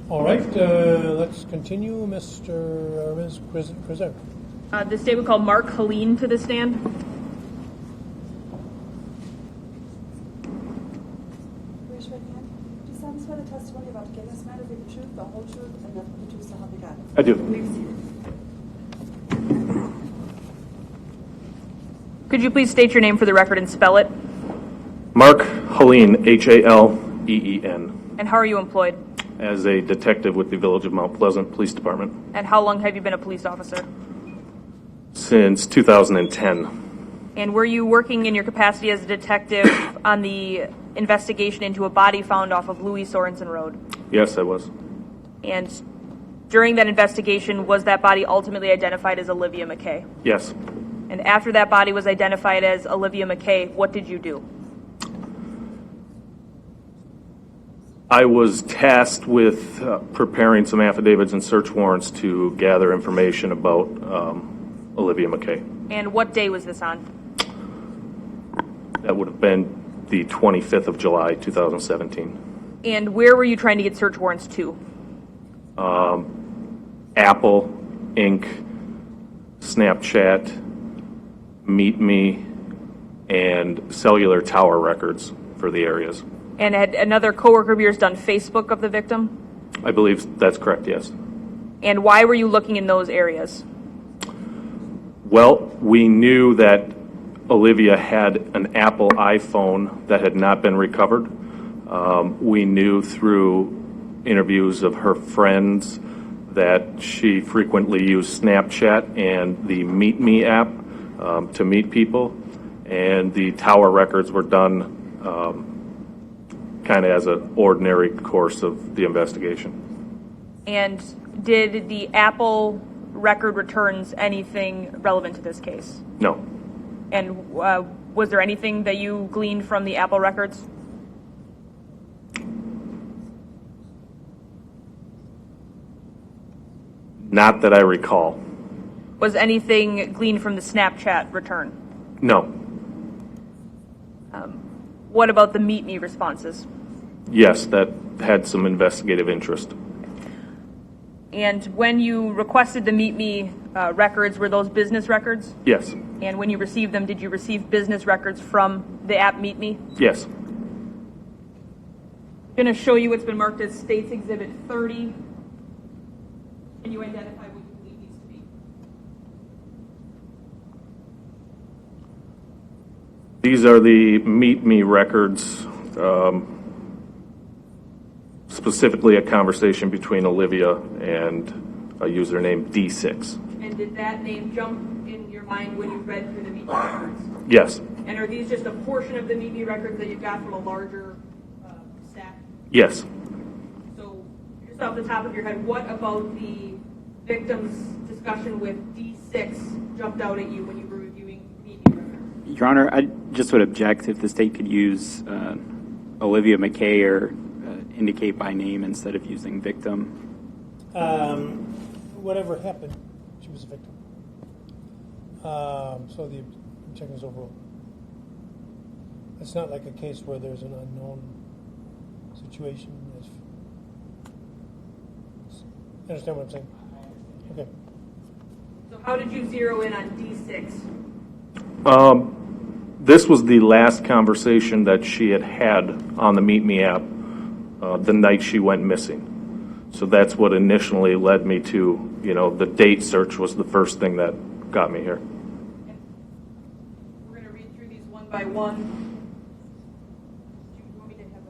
All right, let's continue, Mr. or Ms. Criser. The state would call Mark Haleen to the stand. Raise your right hand. Do you solemnly swear the testimony about to give this matter be the truth, the whole truth, and nothing but the truth, so help you God? I do. Could you please state your name for the record and spell it? Mark Haleen, Haleen. And how are you employed? As a detective with the Village of Mount Pleasant Police Department. And how long have you been a police officer? Since 2010. And were you working in your capacity as a detective on the investigation into a body found off of Louis Sorensen Road? Yes, I was. And during that investigation, was that body ultimately identified as Olivia Mckay? Yes. And after that body was identified as Olivia Mckay, what did you do? I was tasked with preparing some affidavits and search warrants to gather information about Olivia Mckay. And what day was this on? That would have been the 25th of July, 2017. And where were you trying to get search warrants to? Apple, Inc., Snapchat, Meetme, and cellular tower records for the areas. And had another coworker of yours done Facebook of the victim? I believe that's correct, yes. And why were you looking in those areas? Well, we knew that Olivia had an Apple iPhone that had not been recovered. We knew through interviews of her friends that she frequently used Snapchat and the Meetme app to meet people, and the tower records were done kind of as an ordinary course of the investigation. And did the Apple record returns anything relevant to this case? No. And was there anything that you gleaned from the Apple records? Not that I recall. Was anything gleaned from the Snapchat return? No. What about the Meetme responses? Yes, that had some investigative interest. And when you requested the Meetme records, were those business records? Yes. And when you received them, did you receive business records from the app Meetme? Yes. I'm going to show you what's been marked as States Exhibit 30. Can you identify what you believe these to be? These are the Meetme records, specifically a conversation between Olivia and a user named D6. And did that name jump in your mind when you read through the Meetme records? Yes. And are these just a portion of the Meetme records that you got from a larger stack? Yes. So, just off the top of your head, what about the victim's discussion with D6 jumped out at you when you were reviewing Meetme records? Your Honor, I just would object if the state could use Olivia Mckay or indicate by name instead of using victim. Whatever happened, she was a victim. So the objection is overruled. It's not like a case where there's an unknown situation. You understand what I'm saying? Okay. So how did you zero in on D6? This was the last conversation that she had on the Meetme app the night she went missing. So that's what initially led me to, the date search was the first thing that got me here. We're going to read through these one by one. Do you want me to have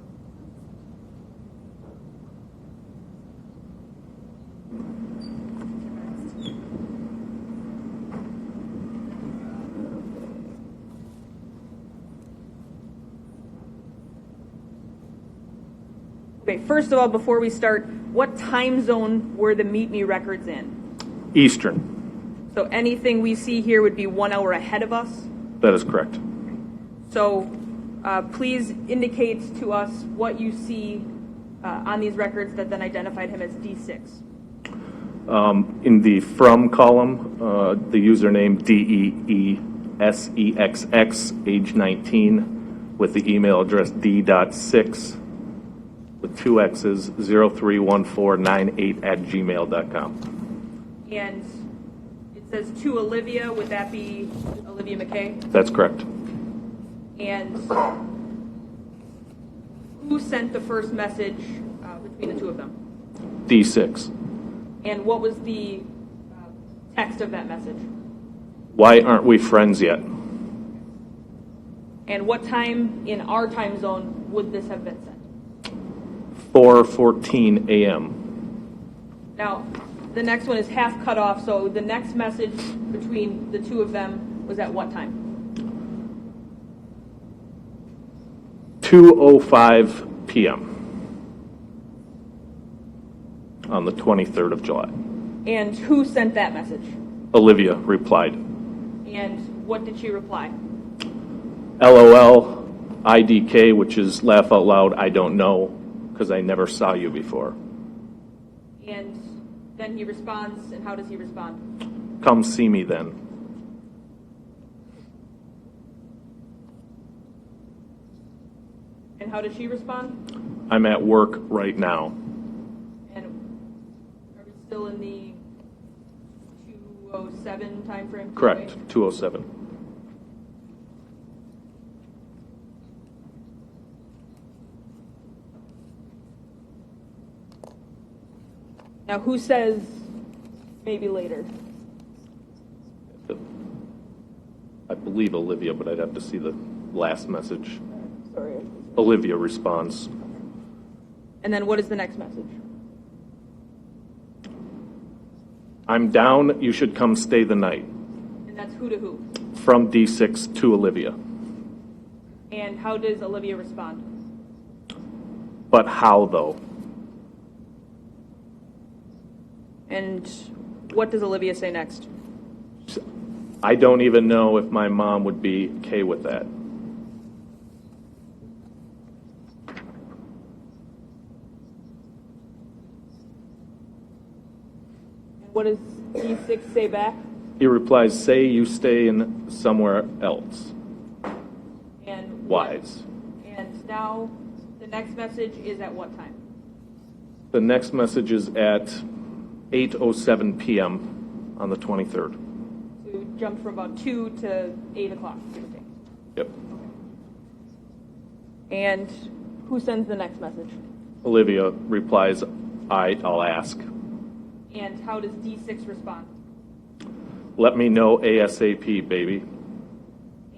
Okay, first of all, before we start, what time zone were the Meetme records in? Eastern. So anything we see here would be 1 hour ahead of us? That is correct. So please indicate to us what you see on these records that then identified him as D6. In the from column, the username DEESEXX, age 19, with the email address D.6, with 2 X's, 031498@gmail.com. And it says to Olivia, would that be Olivia Mckay? That's correct. And who sent the first message between the two of them? D6. And what was the text of that message? Why aren't we friends yet? And what time in our time zone would this have been sent? 4:14 a.m. Now, the next one is half cut off, so the next message between the two of them was at what time? 2:05 p.m. on the 23rd of July. And who sent that message? Olivia replied, And what did she reply? LOL, IDK, which is laugh out loud, I don't know, because I never saw you before. And then he responds, and how does he respond? Come see me then. And how does she respond? I'm at work right now. And are we still in the 2:07 time frame? Correct, 2:07. Now, who says maybe later? I believe Olivia, but I'd have to see the last message. Sorry. Olivia responds, And then what is the next message? I'm down, you should come stay the night. And that's who to who? From D6 to Olivia. And how does Olivia respond? But how, though? And what does Olivia say next? I don't even know if my mom would be okay with that. And what does D6 say back? He replies, say you stay in somewhere else. And Wise. And now the next message is at what time? The next message is at 8:07 p.m. on the 23rd. So we jumped from about 2 to 8 o'clock. give or take. Yep. And who sends the next message? Olivia replies, I'll ask. And how does D6 respond? Let me know ASAP, baby.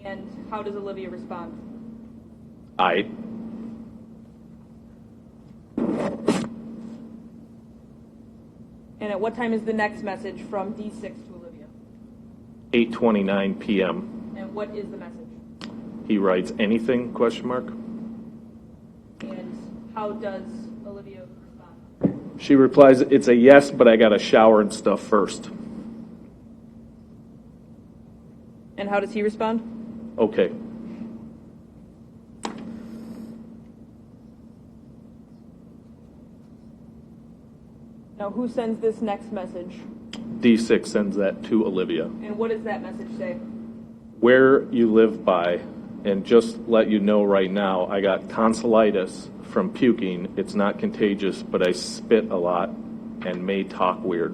And how does Olivia respond? I. And at what time is the next message from D6 to Olivia? 8:29 p.m. And what is the message? He writes, anything, question mark? And how does Olivia respond? She replies, it's a yes, but I got to shower and stuff first. And how does he respond? Okay. Now, who sends this next message? D6 sends that to Olivia. And what does that message say? Where you live by, and just let you know right now, I got tonsillitis from puking. It's not contagious, but I spit a lot and may talk weird.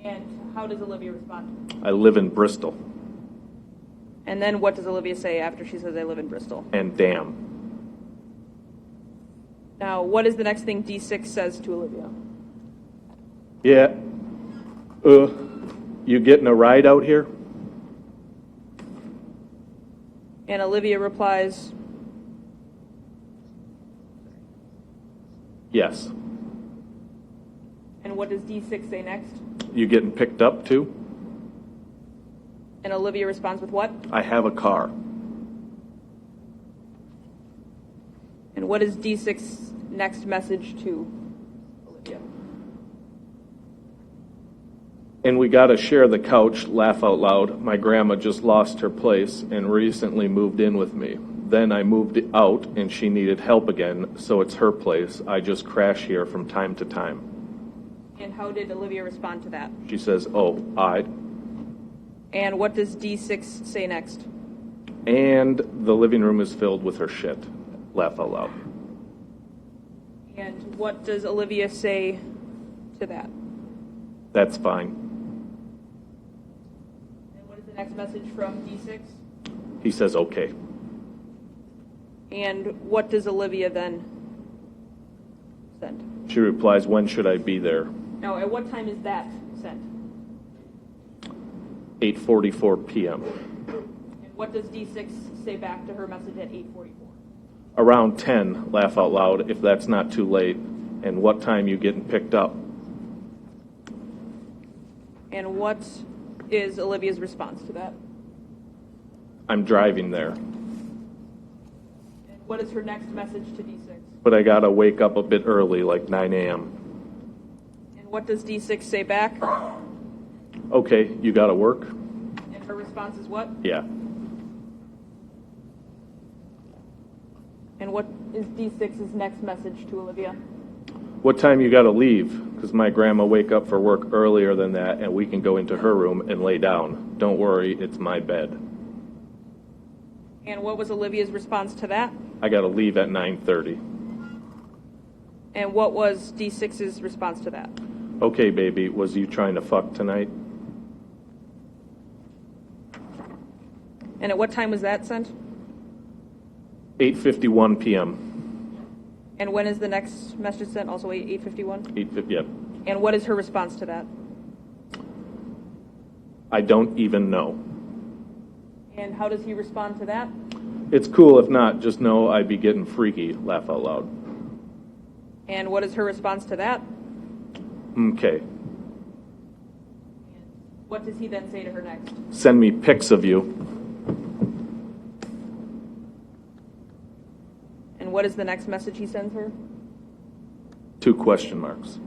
And how does Olivia respond? I live in Bristol. And then what does Olivia say after she says, I live in Bristol? And damn. Now, what is the next thing D6 says to Olivia? Yeah. You getting a ride out here? And Olivia replies, Yes. and what does D6 say next? You getting picked up too? And Olivia responds with what? I have a car. And what is D6's next message to Olivia? And we got to share the couch, laugh out loud. My grandma just lost her place and recently moved in with me. Then I moved out and she needed help again, so it's her place. I just crash here from time to time. And how did Olivia respond to that? She says, oh, I. And what does D6 say next? And the living room is filled with her shit. Laugh out loud. And what does Olivia say to that? That's fine. And what is the next message from D6? He says, okay. And what does Olivia then send? She replies, when should I be there? Now, at what time is that sent? 8:44 p.m. And what does D6 say back to her message at 8:44? Around 10, laugh out loud, if that's not too late. And what time you getting picked up? And what is Olivia's response to that? I'm driving there. And what is her next message to D6? But I gotta wake up a bit early, like 9 a.m. And what does D6 say back? Okay, you gotta work? And her response is what? Yeah. And what is D6's next message to Olivia? What time you gotta leave? Because my grandma wake up for work earlier than that, and we can go into her room and lay down. Don't worry, it's my bed. And what was Olivia's response to that? I gotta leave at 9:30. And what was D6's response to that? Okay, baby, was you trying to fuck tonight? And at what time was that sent? 8:51 p.m. And when is the next message sent? Also 8:51? 8:50, yep. And what is her response to that? I don't even know. And how does he respond to that? It's cool, if not, just know I'd be getting freaky, laugh out loud. And what is her response to that? Okay. What does he then say to her next? Send me pics of you. And what is the next message he sends her? 2 question marks.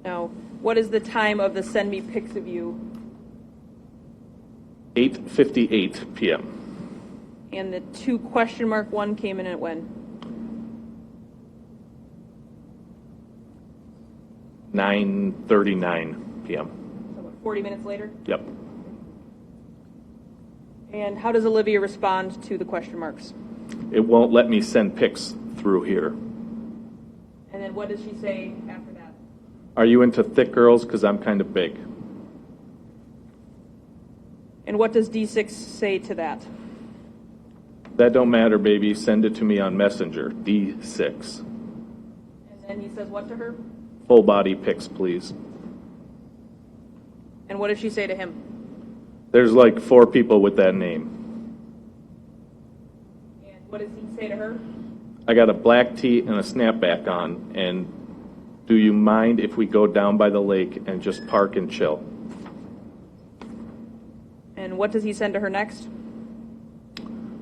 Now, what is the time of the send me pics of you? 8:58 p.m. And the 2 question mark one came in at when? 9:39 p.m. So what, 40 minutes later? Yep. And how does Olivia respond to the question marks? It won't let me send pics through here. And then what does she say after that? Are you into thick girls? Because I'm kind of big. And what does D6 say to that? That don't matter, baby. Send it to me on Messenger. D6. And then he says what to her? Full body pics, please. And what does she say to him? There's like 4 people with that name. And what does he say to her? I got a black tee and a snapback on, and do you mind if we go down by the lake and just park and chill? And what does he send to her next?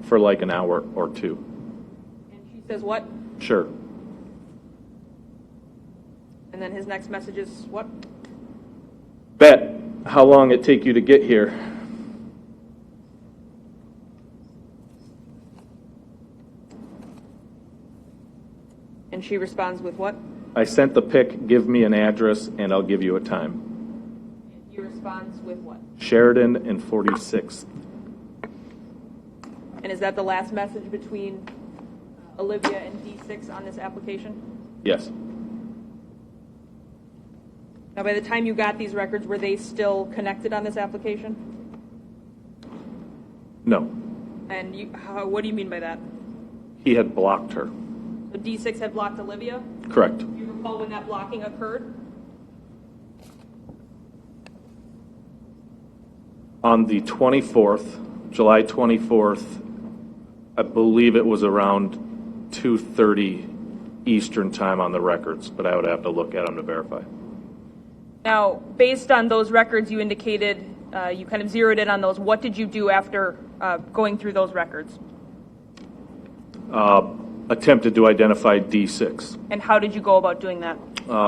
For like an hour or 2. And she says what? Sure. And then his next message is what? Bet. How long it take you to get here? And she responds with what? I sent the pic. Give me an address, and I'll give you a time. And he responds with what? Sheridan and 46th. And is that the last message between Olivia and D6 on this application? Yes. Now, by the time you got these records, were they still connected on this application? No. And what do you mean by that? He had blocked her. So D6 had blocked Olivia? Correct. Do you recall when that blocking occurred? On the 24th, July 24th, I believe it was around 2:30 Eastern time on the records, but I would have to look at them to verify. Now, based on those records you indicated, you kind of zeroed in on those. What did you do after going through those records? Attempted to identify D6. And how did you go about doing that?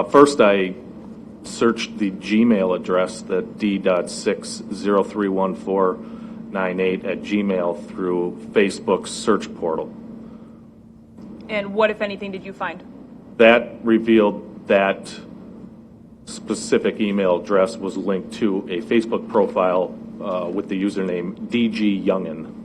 First, I searched the Gmail address, that d.6031498 at Gmail through Facebook's search portal. And what, if anything, did you find? That revealed that specific email address was linked to a Facebook profile with the username DG Youngin.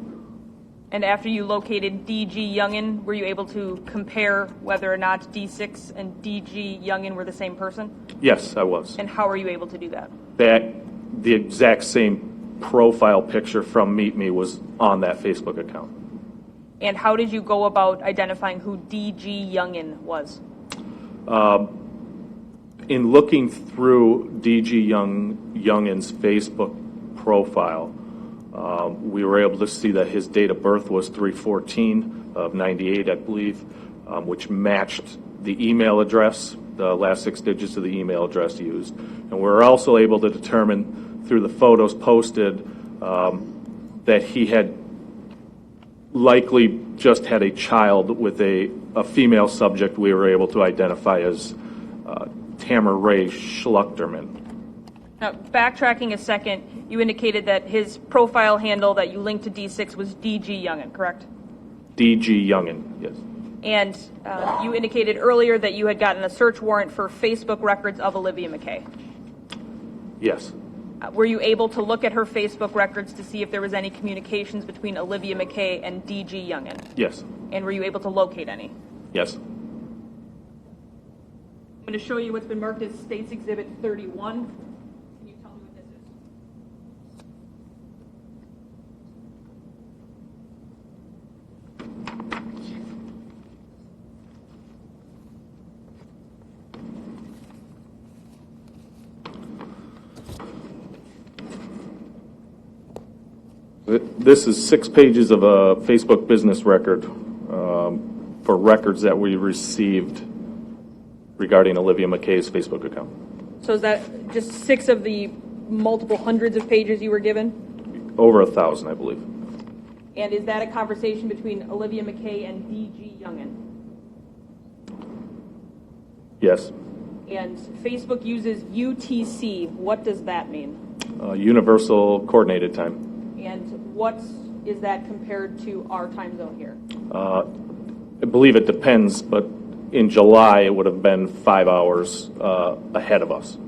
And after you located DG Youngin, were you able to compare whether or not D6 and DG Youngin were the same person? Yes, I was. And how were you able to do that? The exact same profile picture from Meetme was on that Facebook account. And how did you go about identifying who DG Youngin was? In looking through DG Youngin's Facebook profile, we were able to see that his date of birth was 3/14 of 98, I believe, which matched the email address, the last 6 digits of the email address used. And we were also able to determine through the photos posted that he had likely just had a child with a female subject we were able to identify as Tamara Ray Schluchterman. Now, backtracking a second, you indicated that his profile handle that you linked to D6 was DG Youngin, correct? DG Youngin, yes. And you indicated earlier that you had gotten a search warrant for Facebook records of Olivia Mckay. Yes. Were you able to look at her Facebook records to see if there was any communications between Olivia Mckay and DG Youngin? Yes. And were you able to locate any? Yes. I'm going to show you what's been marked as States Exhibit 31. Can you tell me what this is? This is 6 pages of a Facebook business record for records that we received regarding Olivia Mckay's Facebook account. So is that just 6 of the multiple hundreds of pages you were given? Over 1,000, I believe. And is that a conversation between Olivia Mckay and DG Youngin? Yes. And Facebook uses UTC. What does that mean? Universal Coordinated Time. And what is that compared to our time zone here? I believe it depends, but in July it would have been 5 hours ahead of us.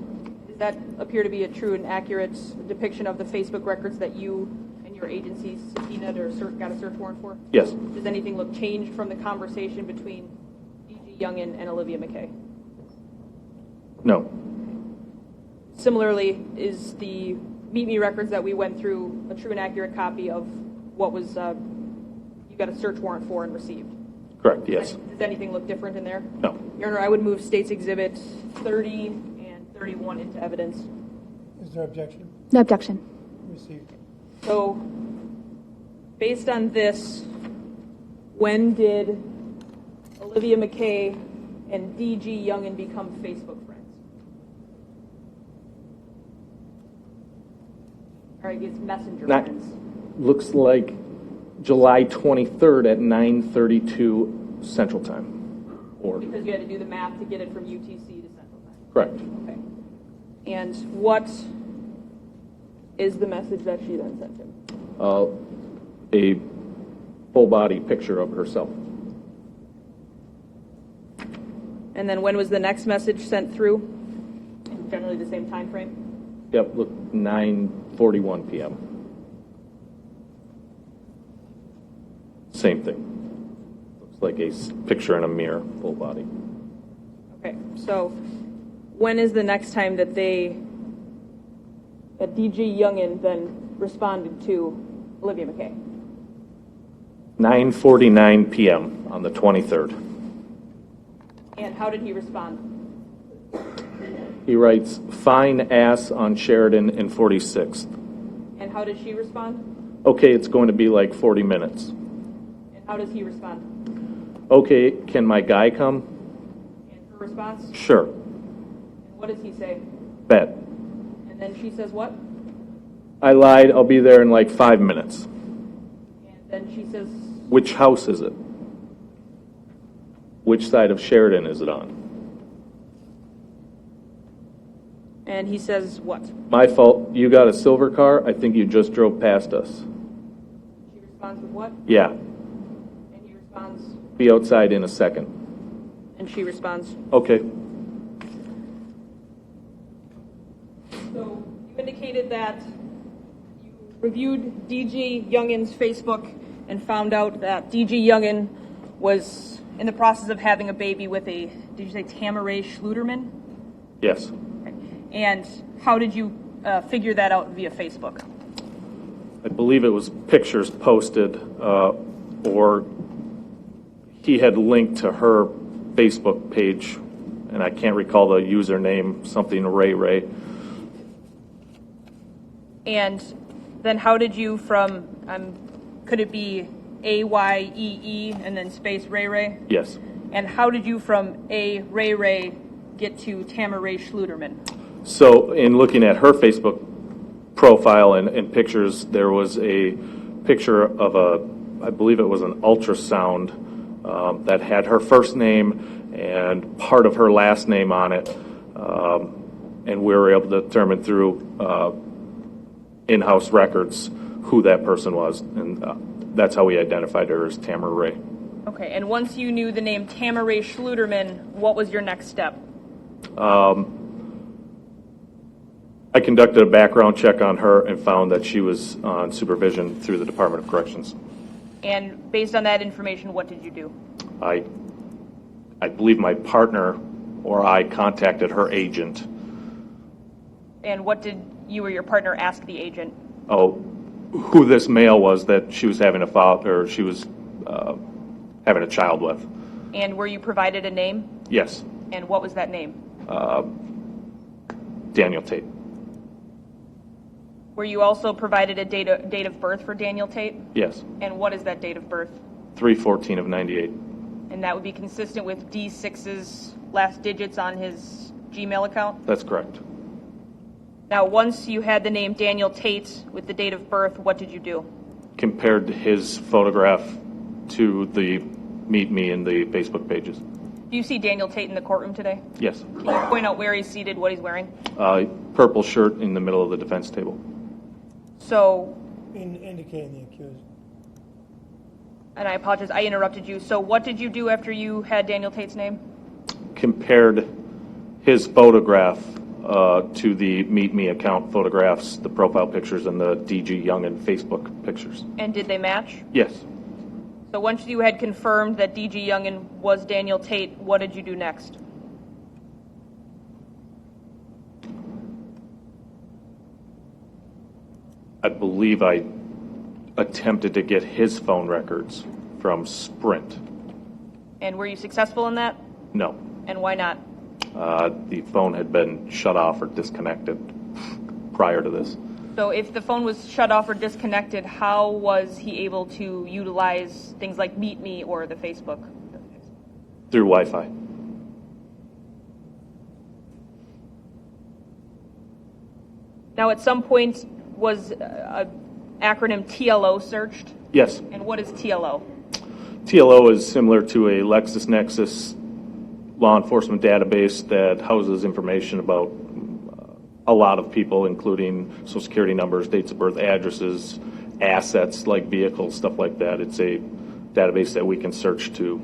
Does that appear to be a true and accurate depiction of the Facebook records that you and your agency subpoenaed or got a search warrant for? Yes. Does anything look changed from the conversation between DG Youngin and Olivia Mckay? No. Similarly, is the Meetme Records that we went through a true and accurate copy of what was you got a search warrant for and received? Correct, yes. Does anything look different in there? No. Your Honor, I would move States Exhibit 30 and 31 into evidence. Is there objection? No objection. Received. So, based on this, when did Olivia Mckay and DG Youngin become Facebook friends? Or I guess messenger friends. Looks like July 23rd at 9:32 Central Time. Or Because you had to do the math to get it from UTC to Central Time. correct. Okay. And what is the message that she then sent him? A full body picture of herself. And then when was the next message sent through? And generally the same time frame? Yep, look, 9:41 p.m. Same thing. Looks like a picture in a mirror, full body. Okay, so when is the next time that DG Youngin then responded to Olivia Mckay? 9:49 p.m. on the 23rd. And how did he respond? He writes, "Fine ass on Sheridan and 46th." And how does she respond? Okay, it's going to be like 40 minutes. And how does he respond? Okay, can my guy come? And her response? Sure. And what does he say? Bet. And then she says what? I lied, I'll be there in like 5 minutes. And then she says, Which house is it? Which side of Sheridan is it on? and he says what? My fault. You got a silver car? I think you just drove past us. She responds with what? Yeah. And he responds, Be outside in a second. and she responds. Okay. So you indicated that you reviewed DG Youngin's Facebook and found out that D.G. Youngin was in the process of having a baby with did you say Tamara Schluterman? Yes. And how did you figure that out via Facebook? I believe it was pictures posted, or he had linked to her Facebook page, and I can't recall the username, something Ray. And then how did you from, could it be AYEE and then space Ray? Yes. And how did you from Ray get to Tamara Schluterman? So in looking at her Facebook profile and pictures, there was a picture of I believe it was an ultrasound that had her first name and part of her last name on it. And we were able to determine through in-house records who that person was. And that's how we identified her as Tamara Ray. Okay, and once you knew the name Tamara Schluterman, what was your next step? I conducted a background check on her and found that she was on supervision through the Department of Corrections. And based on that information, what did you do? I believe my partner or I contacted her agent. And what did you or your partner ask the agent? Who this male was that she was having she was having a child with. And were you provided a name? Yes. And what was that name? Daniel Tate. Were you also provided a date of birth for Daniel Tate? Yes. And what is that date of birth? 3/14 of 98. And that would be consistent with D6's last digits on his Gmail account? That's correct. Now, once you had the name Daniel Tate with the date of birth, what did you do? Compared his photograph to the Meet Me in the Facebook pages. Do you see Daniel Tate in the courtroom today? Yes. Can you point out where he's seated, what he's wearing? Purple shirt in the middle of the defense table. So, Indicating the accused. and I apologize, I interrupted you. So what did you do after you had Daniel Tate's name? Compared his photograph to the Meet Me account photographs, the profile pictures, and the D.G. Youngin Facebook pictures. And did they match? Yes. So once you had confirmed that D.G. Youngin was Daniel Tate, what did you do next? I believe I attempted to get his phone records from Sprint. And were you successful in that? No. And why not? The phone had been shut off or disconnected prior to this. So if the phone was shut off or disconnected, how was he able to utilize things like Meet Me or the Facebook? Through Wi-Fi. Now, at some point, was acronym TLO searched? Yes. And what is TLO? TLO is similar to a LexisNexis law enforcement database that houses information about a lot of people, including social security numbers, dates of birth, addresses, assets like vehicles, stuff like that. It's a database that we can search to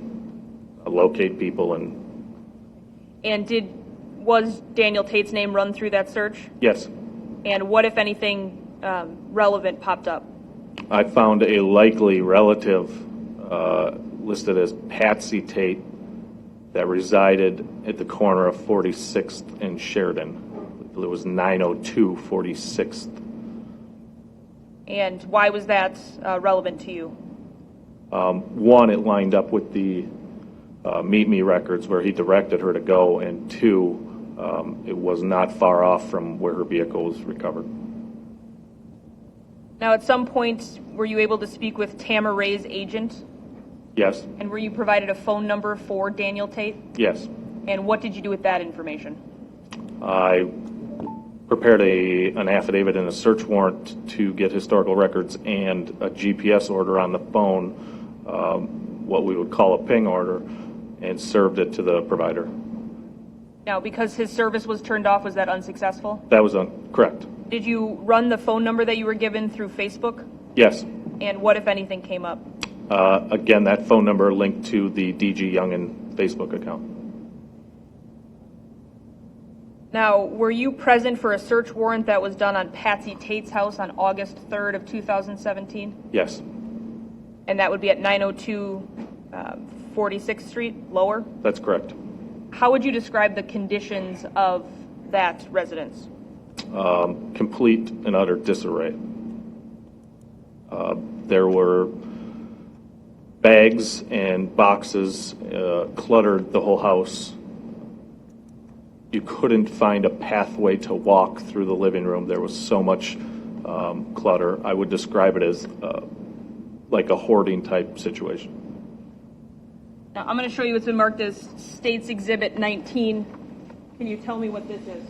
locate people. And was Daniel Tate's name run through that search? Yes. And what, if anything, relevant popped up? I found a likely relative listed as Patsy Tate that resided at the corner of 46th and Sheridan. It was 902 46th. And why was that relevant to you? One, it lined up with the Meetme Records where he directed her to go, and two, it was not far off from where her vehicle was recovered. Now, at some point, were you able to speak with Tamara Ray's agent? Yes. And were you provided a phone number for Daniel Tate? Yes. And what did you do with that information? I prepared an affidavit and a search warrant to get historical records and a GPS order on the phone, what we would call a ping order, and served it to the provider. Now, because his service was turned off, was that unsuccessful? That was correct. Did you run the phone number that you were given through Facebook? Yes. And what, if anything, came up? Again, that phone number linked to the D.G. Youngin Facebook account. Now, were you present for a search warrant that was done on Patsy Tate's house on August 3rd of 2017? Yes. And that would be at 902 46th Street, lower? That's correct. How would you describe the conditions of that residence? Complete and utter disarray. There were bags and boxes cluttered the whole house. You couldn't find a pathway to walk through the living room. There was so much clutter. I would describe it as like a hoarding type situation. Now, I'm going to show you what's been marked as State's Exhibit 19. Can you tell me what this is?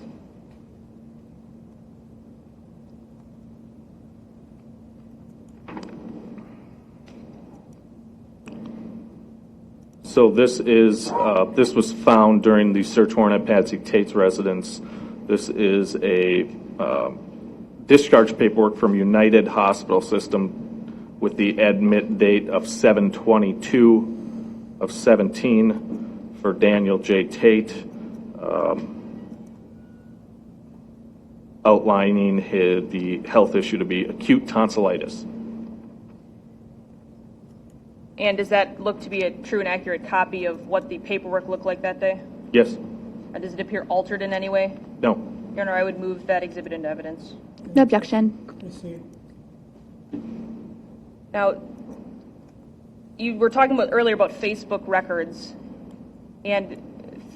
So this was found during the search warrant at Patsy Tate's residence. This is a discharge paperwork from United Hospital System with the admit date of 7/22 of 17 for Daniel J. Tate, outlining the health issue to be acute tonsillitis. And does that look to be a true and accurate copy of what the paperwork looked like that day? Yes. Does it appear altered in any way? No. Your Honor, I would move that exhibit into evidence. No objection. Proceed. Now, you were talking about earlier about Facebook records, and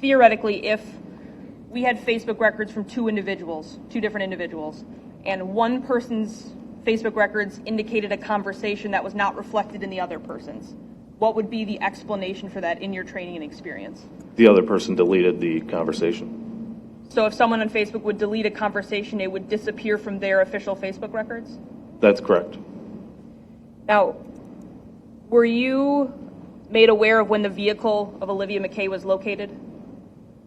theoretically, if we had Facebook records from two different individuals, and one person's Facebook records indicated a conversation that was not reflected in the other person's, what would be the explanation for that in your training and experience? The other person deleted the conversation. So if someone on Facebook would delete a conversation, it would disappear from their official Facebook records? That's correct. Now, were you made aware of when the vehicle of Olivia Mckay was located?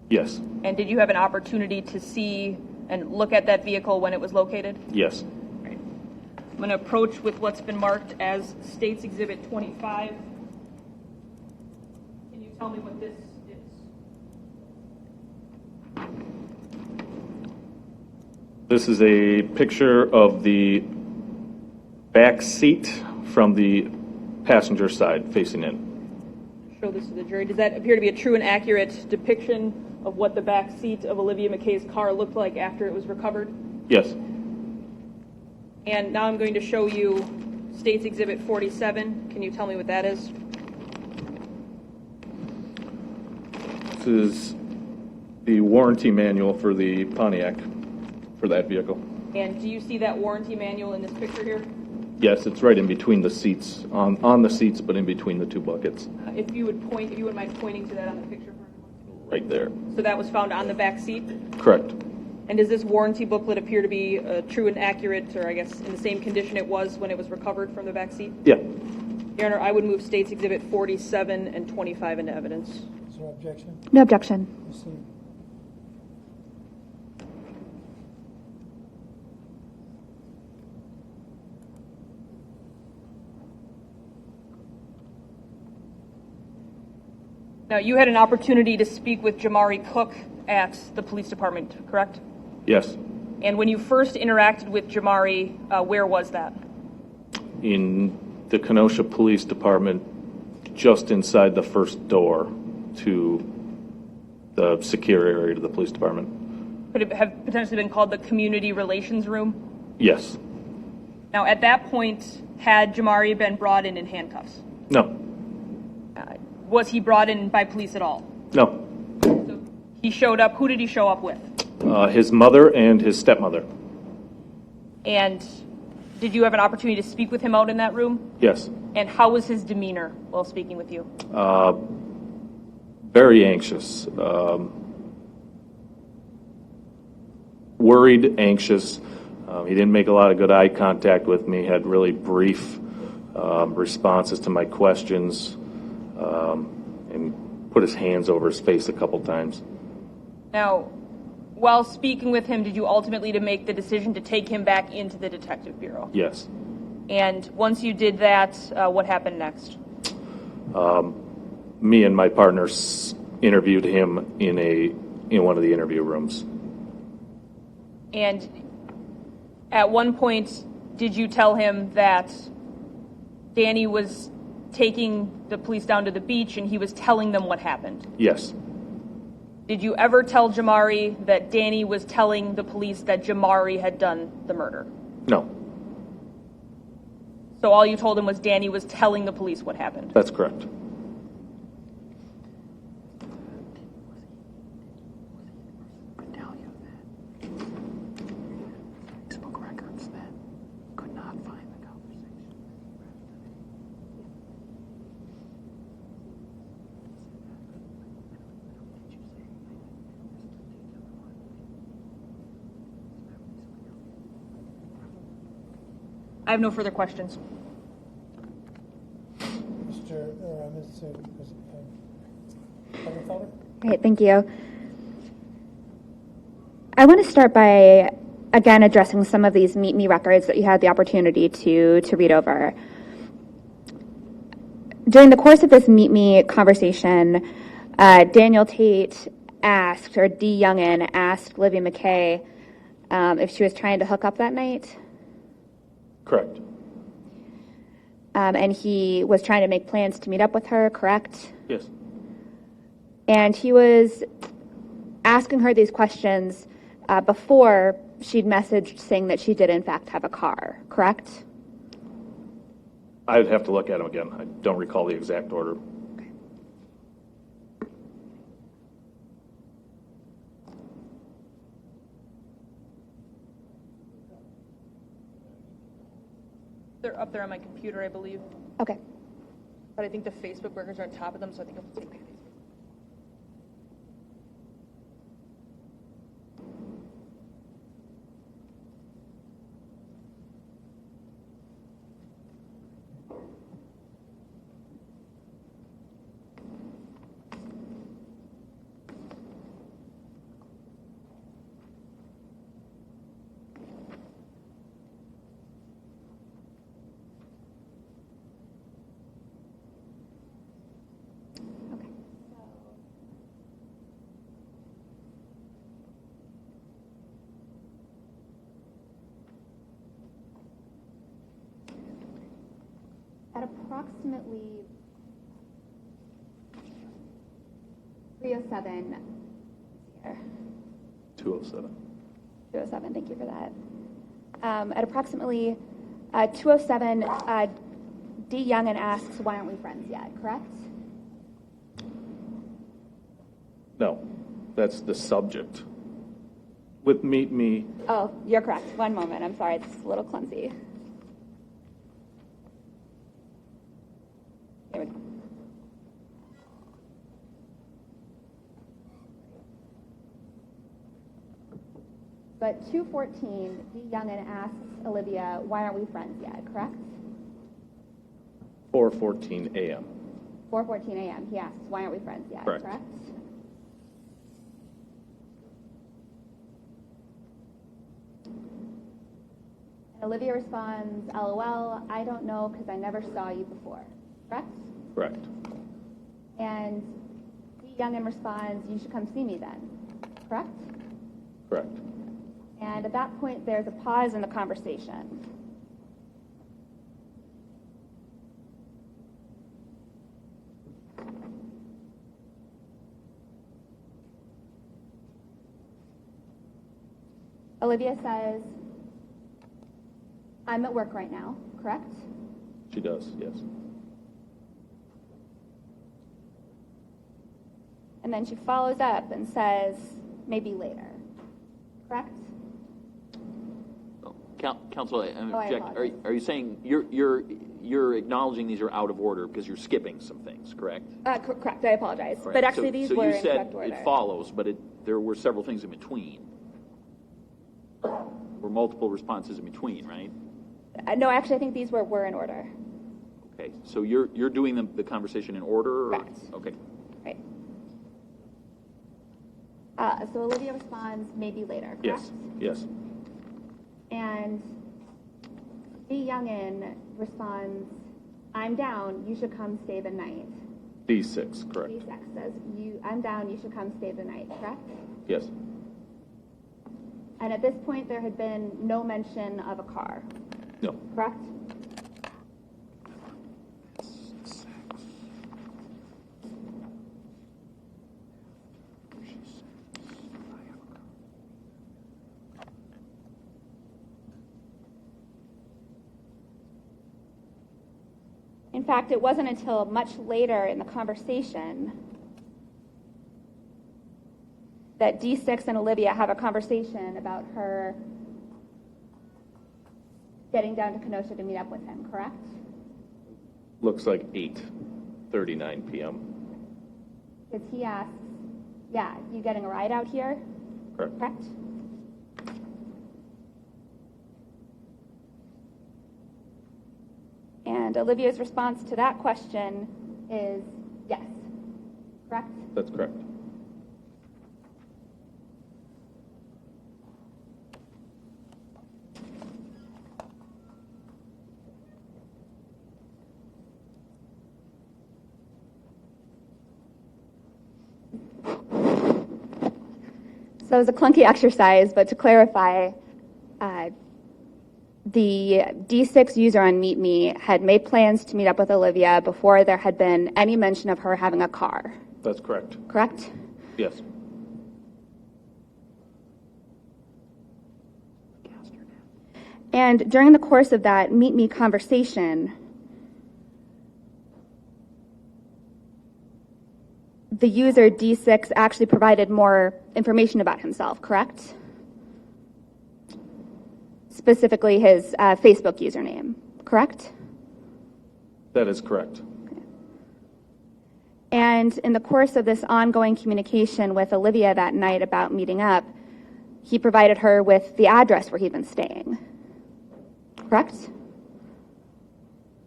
Yes. And did you have an opportunity to see and look at that vehicle when it was located? Yes. Right. I'm going to approach with what's been marked as State's Exhibit 25. Can you tell me what this is? This is a picture of the back seat from the passenger side facing in. Show this to the jury. Does that appear to be a true and accurate depiction of what the back seat of Olivia Mckay's car looked like after it was recovered? Yes. And now I'm going to show you State's Exhibit 47. Can you tell me what that is? This is the warranty manual for the Pontiac for that vehicle. And do you see that warranty manual in this picture here? Yes, it's right in between the seats, on the seats, but in between the two buckets. If you wouldn't mind pointing to that on the picture for everyone. Right there. So that was found on the back seat? Correct. And does this warranty booklet appear to be true and accurate, or I guess in the same condition it was when it was recovered from the back seat? Yeah. Your Honor, I would move State's Exhibit 47 and 25 into evidence. Is there objection? No objection. Proceed. Now, you had an opportunity to speak with Jamari Cook at the police department, correct? Yes. And when you first interacted with Jamari, where was that? In the Kenosha Police Department, just inside the first door to the secure area to the police department. Could it have potentially been called the community relations room? Yes. Now, at that point, had Jamari been brought in handcuffs? No. Was he brought in by police at all? No. So he showed up. Who did he show up with? His mother and his stepmother. And did you have an opportunity to speak with him out in that room? Yes. And how was his demeanor while speaking with you? Very anxious. Worried, anxious. He didn't make a lot of good eye contact with me, had really brief responses to my questions, and put his hands over his face a couple times. Now, while speaking with him, did you ultimately make the decision to take him back into the detective bureau? Yes. And once you did that, what happened next? Me and my partners interviewed him in one of the interview rooms. And at one point, did you tell him that Danny was taking the police down to the beach and he was telling them what happened. Yes. Did you ever tell Jamari that Danny was telling the police that Jamari had done the murder? No. So all you told him was Danny was telling the police what happened? That's correct. Facebook records that could not find the conversation. I have no further questions. Ms. Felder? Great, thank you. I want to start by, again, addressing some of these Meetme records that you had the opportunity to read over. During the course of this Meetme conversation, Daniel Tate asked, or D. Youngin asked Olivia Mckay if she was trying to hook up that night. Correct. And he was trying to make plans to meet up with her, correct? Yes. And he was asking her these questions before she'd messaged saying that she did, in fact, have a car, correct? I'd have to look at them again. I don't recall the exact order. They're up there on my computer, I believe. Okay. But I think the Facebook records are on top of them, so I think I'll take these. At approximately 3:07, here, 207. 2:07, thank you for that. At approximately 2:07, D. Youngin asks, why aren't we friends yet, correct? No, that's the subject. With Meetme, Oh, you're correct. One moment, I'm sorry, it's a little clumsy. Here we go. But 2:14, D. Youngin asks Olivia, why aren't we friends yet, correct? 4:14 a.m. 4:14 a.m. He asks, why aren't we friends yet, Correct. correct? And Olivia responds, LOL, I don't know because I never saw you before, correct? Correct. And D. Youngin responds, you should come see me then, correct? Correct. And at that point, there's a pause in the conversation. Olivia says, I'm at work right now, correct? She does, yes. And then she follows up and says, maybe later, correct? Counsel, I I object. apologize. Are you saying you're acknowledging these are out of order because you're skipping some things, correct? Correct, I apologize. Right. But actually, these so were you in said correct order. it follows, but there were several things in between. Were multiple responses in between, right? No, actually, I think these were in order. Okay, so you're doing the conversation in order? Or? Correct. Okay. Right. So Olivia responds, maybe later, correct? Yes, yes. And D. Youngin responds, I'm down, you should come stay the night. D6, correct. D6 says, I'm down, you should come stay the night, correct? Yes, And at this point, there had been no mention of a car, no, correct? In fact, it wasn't until much later in the conversation that D6 and Olivia have a conversation about her getting down to Kenosha to meet up with him, correct? Looks like 8:39 p.m. Because he asks, yeah, you getting a ride out here? Correct. Correct? And Olivia's response to that question is yes. Correct? That's correct. So it was a clunky exercise, but to clarify, the D6 user on Meetme had made plans to meet up with Olivia before there had been any mention of her having a car. That's correct. Correct? Yes. And during the course of that Meetme conversation, the user D6 actually provided more information about himself, correct? Specifically his Facebook username, correct? That is correct. And in the course of this ongoing communication with Olivia that night about meeting up, he provided her with the address where he'd been staying, correct?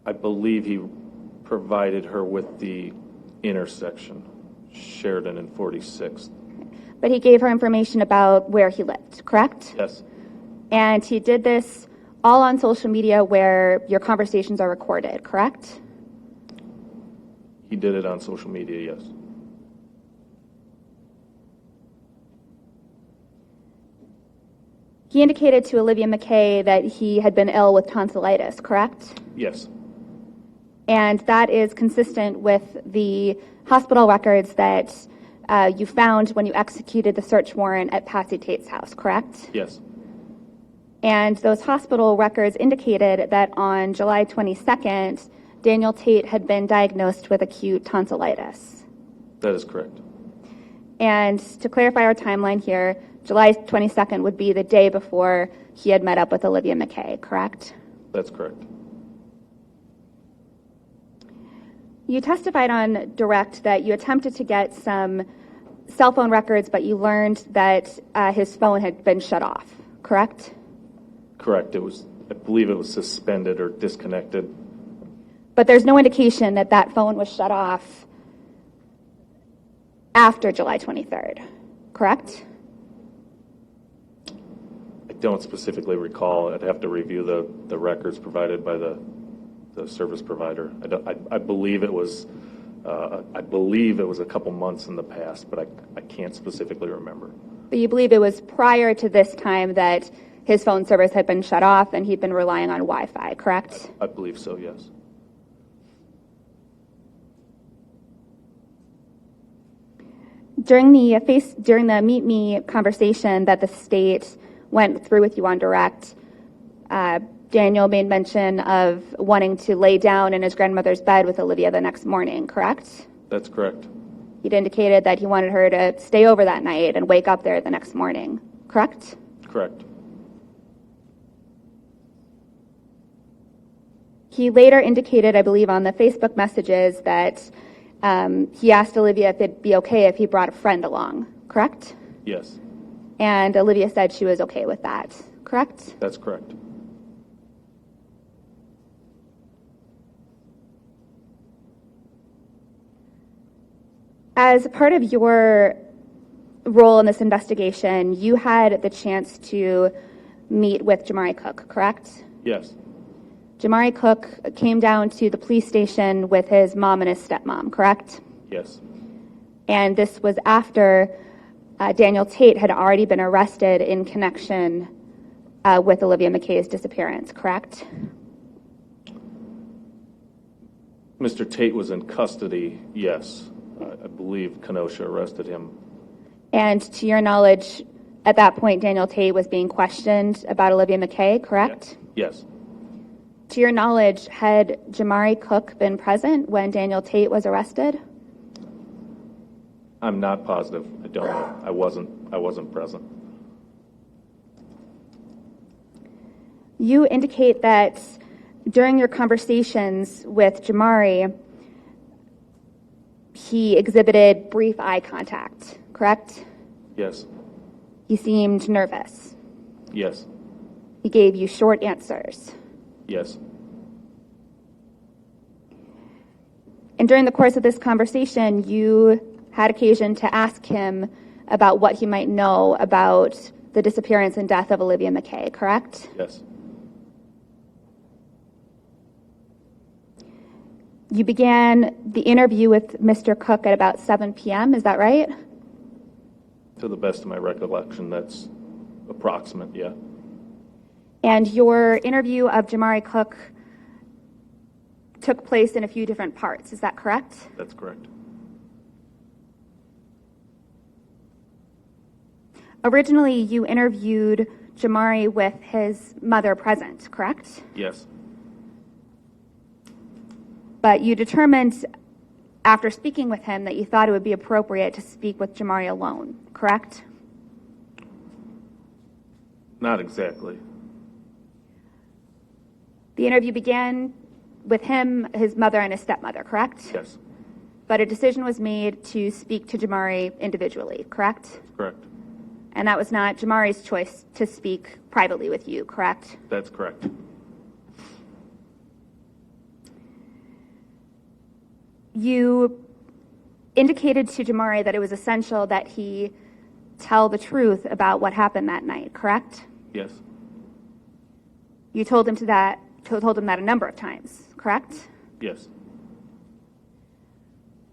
I believe he provided her with the intersection, Sheridan and 46th. But he gave her information about where he lived, correct? Yes. And he did this all on social media where your conversations are recorded, correct? He did it on social media, yes. He indicated to Olivia Mckay that he had been ill with tonsillitis, correct? Yes. And that is consistent with the hospital records that you found when you executed the search warrant at Patsy Tate's house, correct? Yes. And those hospital records indicated that on July 22nd, Daniel Tate had been diagnosed with acute tonsillitis. That is correct. And to clarify our timeline here, July 22nd would be the day before he had met up with Olivia Mckay, correct? That's correct. You testified on direct that you attempted to get some cell phone records, but you learned that his phone had been shut off, correct? Correct. I believe it was suspended or disconnected. But there's no indication that that phone was shut off after July 23rd, correct? I don't specifically recall. I'd have to review the records provided by the service provider. I believe it was a couple months in the past, but I can't specifically remember. But you believe it was prior to this time that his phone service had been shut off and he'd been relying on Wi-Fi, correct? I believe so, yes. During the Meetme conversation that the state went through with you on direct, Daniel made mention of wanting to lay down in his grandmother's bed with Olivia the next morning, correct? That's correct. He'd indicated that he wanted her to stay over that night and wake up there the next morning, correct? Correct. He later indicated, I believe, on the Facebook messages that he asked Olivia if it'd be okay if he brought a friend along, correct? Yes. And Olivia said she was okay with that, correct? That's correct. As part of your role in this investigation, you had the chance to meet with Jamari Cook, correct? Yes. Jamari Cook came down to the police station with his mom and his stepmom, correct? Yes. And this was after Daniel Tate had already been arrested in connection with Olivia Mckay's disappearance, correct? Mr. Tate was in custody, yes. I believe Kenosha arrested him. And to your knowledge, at that point, Daniel Tate was being questioned about Olivia Mckay, correct? Yes. To your knowledge, had Jamari Cook been present when Daniel Tate was arrested? I'm not positive. I don't know. I wasn't present. You indicate that during your conversations with Jamari, he exhibited brief eye contact, correct? Yes. He seemed nervous. Yes. He gave you short answers. Yes. And during the course of this conversation, you had occasion to ask him about what he might know about the disappearance and death of Olivia Mckay, correct? Yes. You began the interview with Mr. Cook at about 7 p.m., is that right? To the best of my recollection, that's approximate, yeah. And your interview of Jamari Cook took place in a few different parts, is that correct? That's correct. Originally, you interviewed Jamari with his mother present, correct? Yes. But you determined after speaking with him that you thought it would be appropriate to speak with Jamari alone, correct? Not exactly. The interview began with him, his mother, and his stepmother, correct? Yes. But a decision was made to speak to Jamari individually, correct? Correct. And that was not Jamari's choice to speak privately with you, correct? That's correct. You indicated to Jamari that it was essential that he tell the truth about what happened that night, correct? Yes. You told him that a number of times, correct? Yes.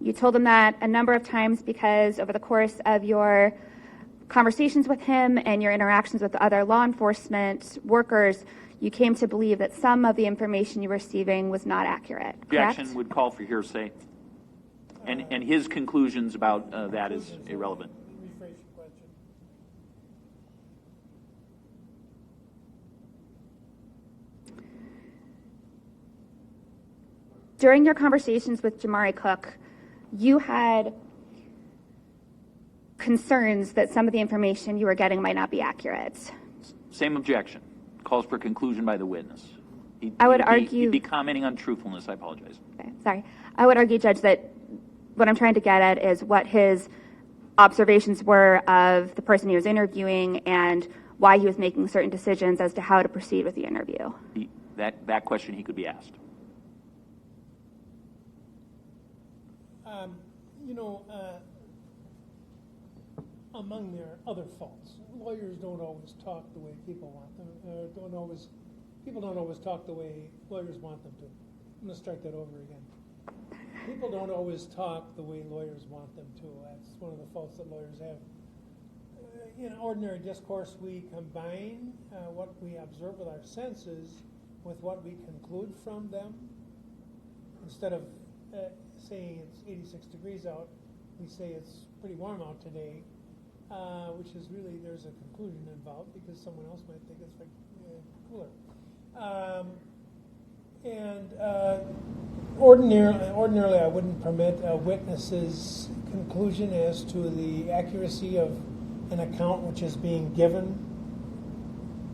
You told him that a number of times because over the course of your conversations with him and your interactions with other law enforcement workers, you came to believe that some of the information you were receiving was not accurate, correct? Objection would call for hearsay. And his conclusions about that is irrelevant. Rephrase your question. During your conversations with Jamari Cook, you had concerns that some of the information you were getting might not be accurate. Same objection. Calls for conclusion by the witness. I would argue... He'd be commenting on truthfulness. I apologize. Okay, sorry. I would argue, Judge, that what I'm trying to get at is what his observations were of the person he was interviewing and why he was making certain decisions as to how to proceed with the interview. That question he could be asked. Among their other faults, lawyers don't always talk the way people want them. People don't always talk the way lawyers want them to. I'm going to start that over again. People don't always talk the way lawyers want them to. That's one of the faults that lawyers have. In ordinary discourse, we combine what we observe with our senses with what we conclude from them. Instead of saying it's 86 degrees out, we say it's pretty warm out today, which is really, there's a conclusion involved because someone else might think it's like cooler. Ordinarily, I wouldn't permit a witness's conclusion as to the accuracy of an account which is being given.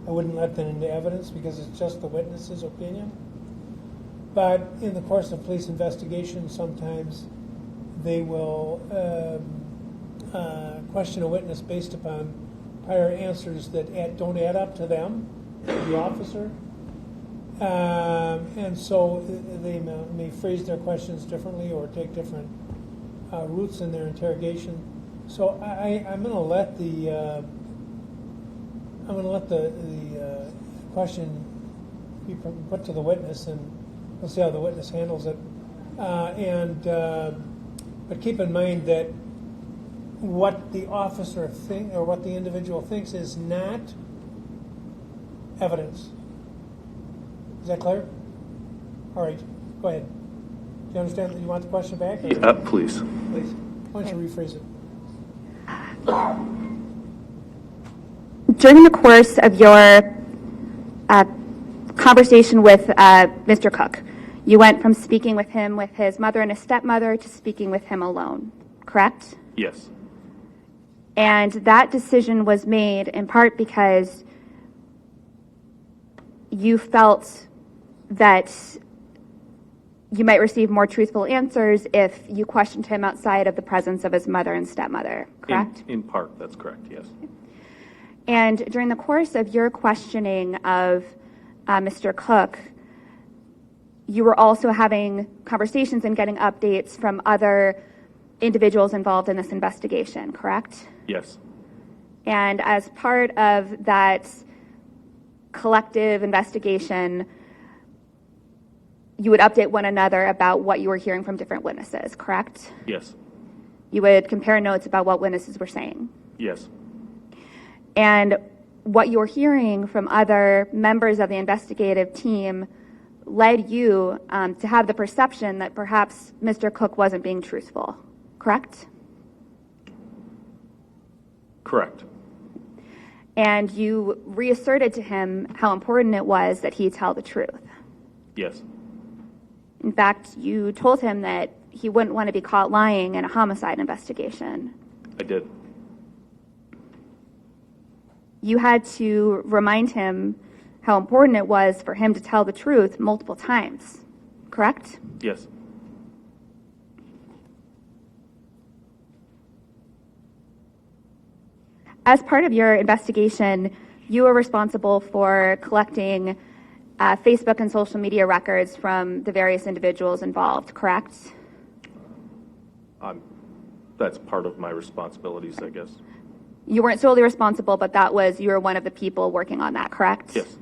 I wouldn't let that into evidence because it's just the witness's opinion. But in the course of police investigation, sometimes they will question a witness based upon prior answers that don't add up to them, the officer. And so they may phrase their questions differently or take different routes in their interrogation. So I'm going to let the question be put to the witness, and we'll see how the witness handles it. But keep in mind that what the officer or what the individual thinks is not evidence. Is that clear? All right, go ahead. Do you understand that you want the question back? Yeah, please. Please. Why don't you rephrase it? During the course of your conversation with Mr. Cook. You went from speaking with him with his mother and his stepmother to speaking with him alone, correct? Yes. And that decision was made in part because you felt that you might receive more truthful answers if you questioned him outside of the presence of his mother and stepmother, correct? In part, that's correct, yes. And during the course of your questioning of Mr. Cook, you were also having conversations and getting updates from other individuals involved in this investigation, correct? Yes. And as part of that collective investigation, you would update one another about what you were hearing from different witnesses, correct? Yes. You would compare notes about what witnesses were saying. Yes. And what you were hearing from other members of the investigative team led you to have the perception that perhaps Mr. Cook wasn't being truthful, correct? Correct. And you reasserted to him how important it was that he tell the truth. Yes. In fact, you told him that he wouldn't want to be caught lying in a homicide investigation. I did. You had to remind him how important it was for him to tell the truth multiple times, correct? Yes. As part of your investigation, you were responsible for collecting Facebook and social media records from the various individuals involved, correct? That's part of my responsibilities, I guess. You weren't solely responsible, but you were one of the people working on that, correct? Yes.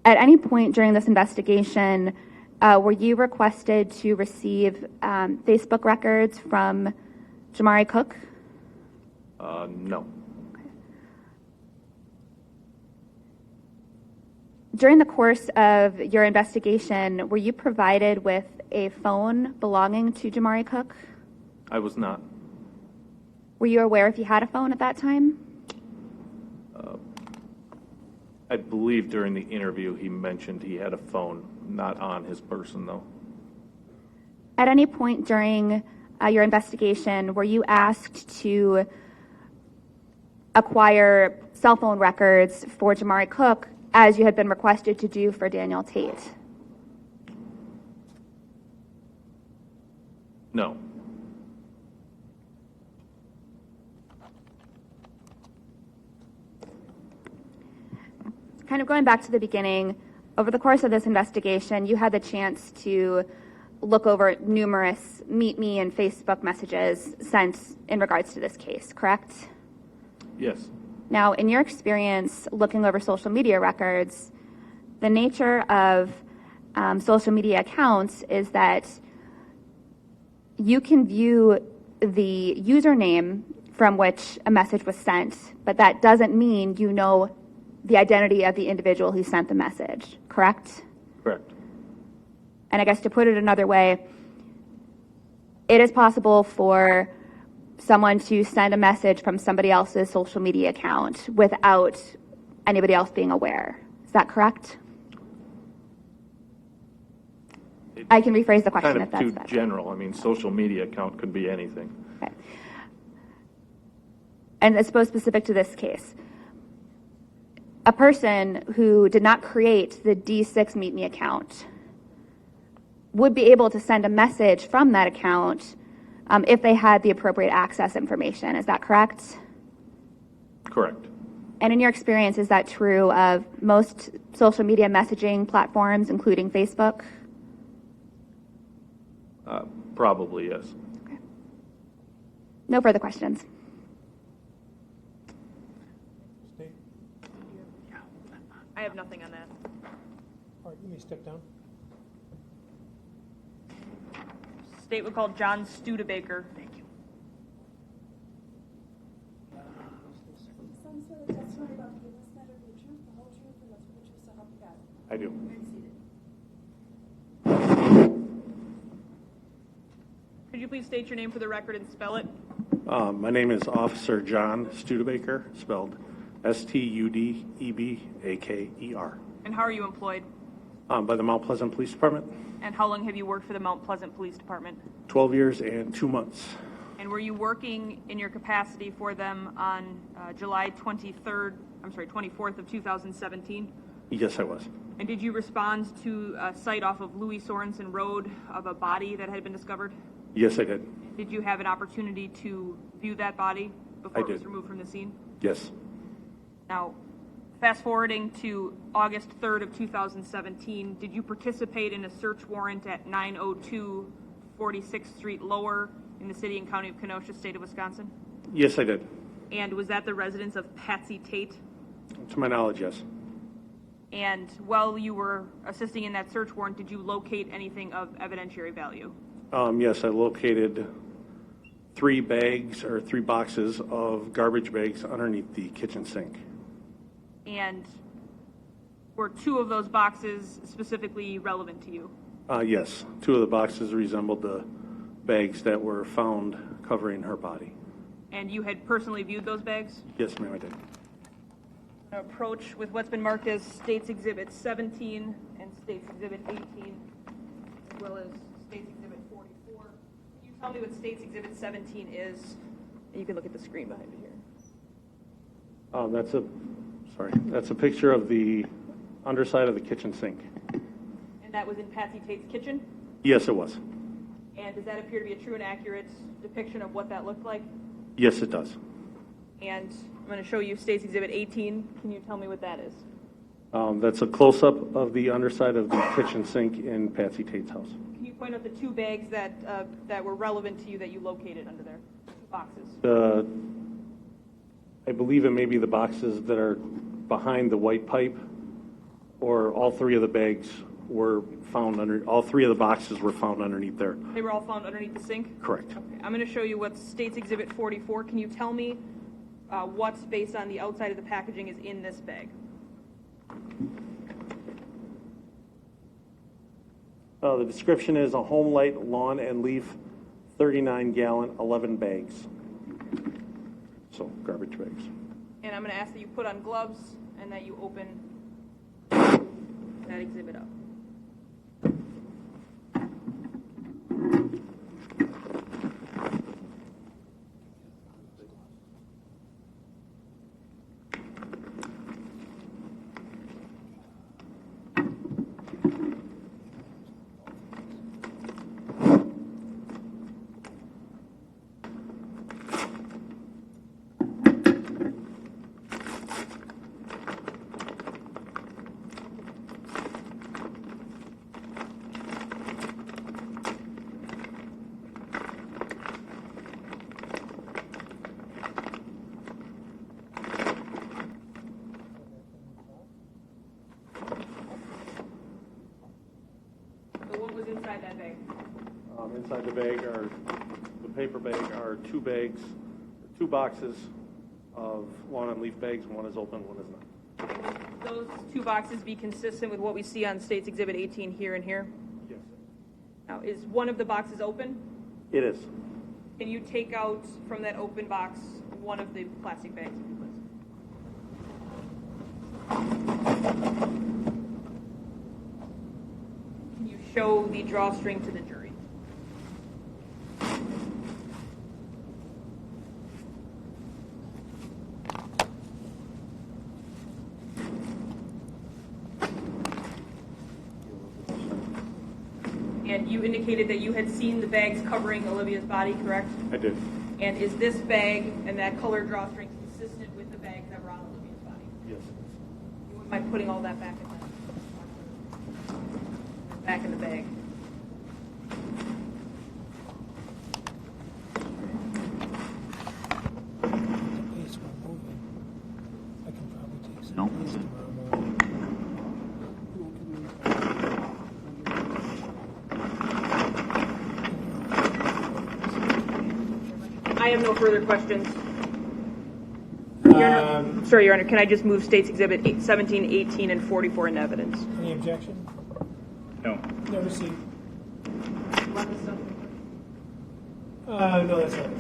At any point during this investigation, were you requested to receive Facebook records from Jamari Cook? No. During the course of your investigation, were you provided with a phone belonging to Jamari Cook? I was not. Were you aware if he had a phone at that time? I believe during the interview he mentioned he had a phone, not on his person, though. At any point during your investigation, were you asked to acquire cell phone records for Jamari Cook as you had been requested to do for Daniel Tate? No. Kind of going back to the beginning, over the course of this investigation, you had the chance to look over numerous Meetme and Facebook messages sent in regards to this case, correct? Yes. Now, in your experience looking over social media records, the nature of social media accounts is that you can view the username from which a message was sent, but that doesn't mean you know the identity of the individual who sent the message, correct? Correct. And I guess to put it another way, it is possible for someone to send a message from somebody else's social media account without anybody else being aware. Is that correct? I can rephrase the question if that's kind of better. too general. I mean, social media account could be anything. Okay. And I suppose specific to this case, a person who did not create the D6 Meetme account would be able to send a message from that account if they had the appropriate access information. Is that correct? Correct. And in your experience, is that true of most social media messaging platforms, including Facebook? Probably, yes. Okay. No further questions. State. I have nothing on that. All right, you may step down. State would call John Studebaker. Thank you. Some sort of testimony about the witness matter be the truth, the whole truth, and nothing but the truth, so help you God. I do. Could you please state your name for the record and spell it? My name is Officer John Studebaker, spelled Studebaker. And how are you employed? By the Mount Pleasant Police Department. And how long have you worked for the Mount Pleasant Police Department? 12 years and 2 months. And were you working in your capacity for them on July 24th of 2017? Yes, I was. And did you respond to a site off of Louis Sorensen Road of a body that had been discovered? Yes, I did. Did you have an opportunity to view that body before I it was did. removed from the scene? Yes. Now, fast forwarding to August 3rd of 2017, did you participate in a search warrant at 902 46th Street Lower in the city and county of Kenosha, state of Wisconsin? Yes, I did. And was that the residence of Patsy Tate? To my knowledge, yes. And while you were assisting in that search warrant, did you locate anything of evidentiary value? Yes, I located 3 boxes of garbage bags underneath the kitchen sink. And were 2 of those boxes specifically relevant to you? Yes, 2 of the boxes resembled the bags that were found covering her body. And you had personally viewed those bags? Yes, ma'am, I did. Approach with what's been marked as States Exhibit 17 and States Exhibit 18, as well as States Exhibit 44. Can you tell me what States Exhibit 17 is? And you can look at the screen behind it here. That's a picture of the underside of the kitchen sink. And that was in Patsy Tate's kitchen? Yes, it was. And does that appear to be a true and accurate depiction of what that looked like? Yes, it does. And I'm going to show you States Exhibit 18. Can you tell me what that is? That's a close-up of the underside of the kitchen sink in Patsy Tate's house. Can you point out the 2 bags that were relevant to you that you located under there? 2 boxes. I believe it may be the boxes that are behind the white pipe, or all 3 of the bags were found all 3 of the boxes were found underneath there. They were all found underneath the sink? Correct. Okay. I'm going to show you what's States Exhibit 44. Can you tell me what's based on the outside of the packaging is in this bag? The description is a Home Light Lawn and Leaf 39-gallon 11 bags. So garbage bags. And I'm going to ask that you put on gloves and that you open that exhibit up. Inside that bag? Inside the bag the paper bag are 2 boxes of lawn and leaf bags. One is open, one is not. Those 2 boxes be consistent with what we see on States Exhibit 18 here and here? Yes. Now, is one of the boxes open? It is. Can you take out from that open box one of the plastic bags, if you please? Can you show the drawstring to the jury? And you indicated that you had seen the bags covering Olivia's body, correct? I did. And is this bag and that color drawstring consistent with the bags that were on Olivia's body? Yes. You wouldn't mind putting all that back in the bag? Pace we're moving. I can probably take some No. pace tomorrow morning. I have no further questions. Sorry, Your Honor, can I just move States Exhibit 17, 18, and 44 in evidence? Any objection? No. No received. No, that's all.